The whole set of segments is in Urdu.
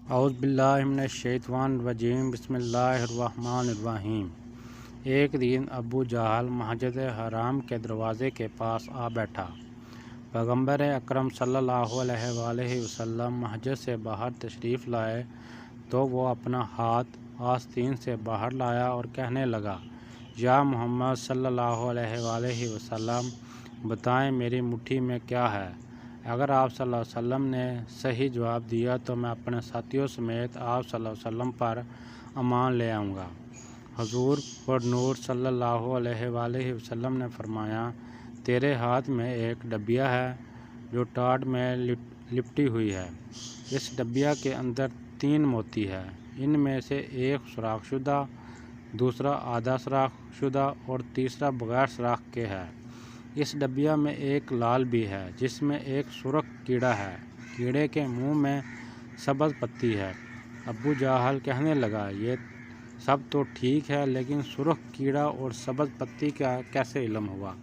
اعوذ باللہ من الشیطان الرجیم بسم اللہ الرحمن الرحیم۔ ایک دن ابو جہل مسجد حرام کے دروازے کے پاس آ بیٹھا۔ پیغمبر اکرم صلی اللہ علیہ وآلہ وسلم مسجد سے باہر تشریف لائے تو وہ اپنا ہاتھ آستین سے باہر لایا اور کہنے لگا، یا محمد صلی اللہ علیہ وآلہ وسلم، بتائیں میری مٹھی میں کیا ہے؟ اگر آپ صلی اللہ علیہ وسلم نے صحیح جواب دیا تو میں اپنے ساتھیوں سمیت آپ صلی اللہ علیہ وسلم پر امان لے آؤں گا۔ حضور پر نور صلی اللہ علیہ وآلہ وسلم نے فرمایا، تیرے ہاتھ میں ایک ڈبیا ہے جو ٹاٹ میں لپٹی ہوئی ہے۔ اس ڈبیا کے اندر 3 موتی ہے، ان میں سے ایک سوراخ شدہ، دوسرا آدھا سوراخ شدہ اور تیسرا بغیر سوراخ کے ہے۔ اس ڈبیا میں ایک لال بھی ہے جس میں ایک سرخ کیڑا ہے، کیڑے کے منہ میں سبز پتی ہے۔ ابو جہل کہنے لگا، یہ سب تو ٹھیک ہے لیکن سرخ کیڑا اور سبز پتی کا کیسے علم ہوا؟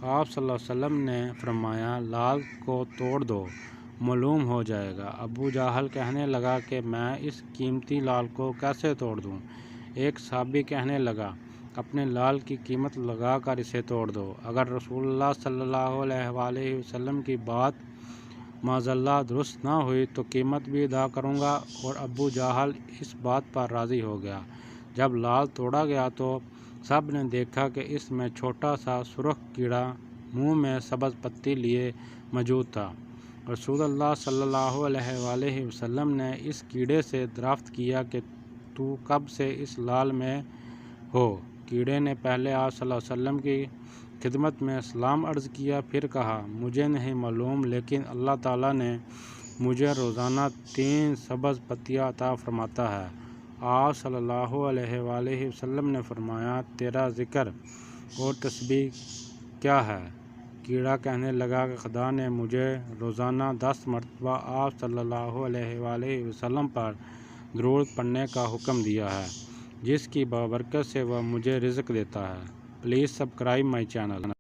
آپ صلی اللہ علیہ وسلم نے فرمایا، لال کو توڑ دو، معلوم ہو جائے گا۔ ابو جہل کہنے لگا کہ میں اس قیمتی لال کو کیسے توڑ دوں؟ ایک صحابی کہنے لگا، اپنے لال کی قیمت لگا کر اسے توڑ دو۔ اگر رسول اللہ صلی اللہ علیہ وآلہ وسلم کی بات معاذاللہ درست نہ ہوئی تو قیمت بھی ادا کروں گا، اور ابو جہل اس بات پر راضی ہو گیا۔ جب لال توڑا گیا تو سب نے دیکھا کہ اس میں چھوٹا سا سرخ کیڑا منہ میں سبز پتی لیے موجود تھا۔ رسول اللہ صلی اللہ علیہ وآلہ وسلم نے اس کیڑے سے دریافت کیا کہ تو کب سے اس لال میں ہو؟ کیڑے نے پہلے آپ صلی اللہ علیہ وسلم کی خدمت میں سلام عرض کیا، پھر کہا، مجھے نہیں معلوم لیکن اللہ تعالیٰ نے مجھے روزانہ 3 سبز پتیاں عطا فرماتا ہے۔ آپ صلی اللہ علیہ وآلہ وسلم نے فرمایا، تیرا ذکر اور تسبیح کیا ہے؟ کیڑا کہنے لگا کہ خدا نے مجھے روزانہ 10 مرتبہ آپ صلی اللہ علیہ وآلہ وسلم پر درود پڑھنے کا حکم دیا ہے، جس کی بابرکت سے وہ مجھے رزق دیتا ہے۔ Please subscribe my channel.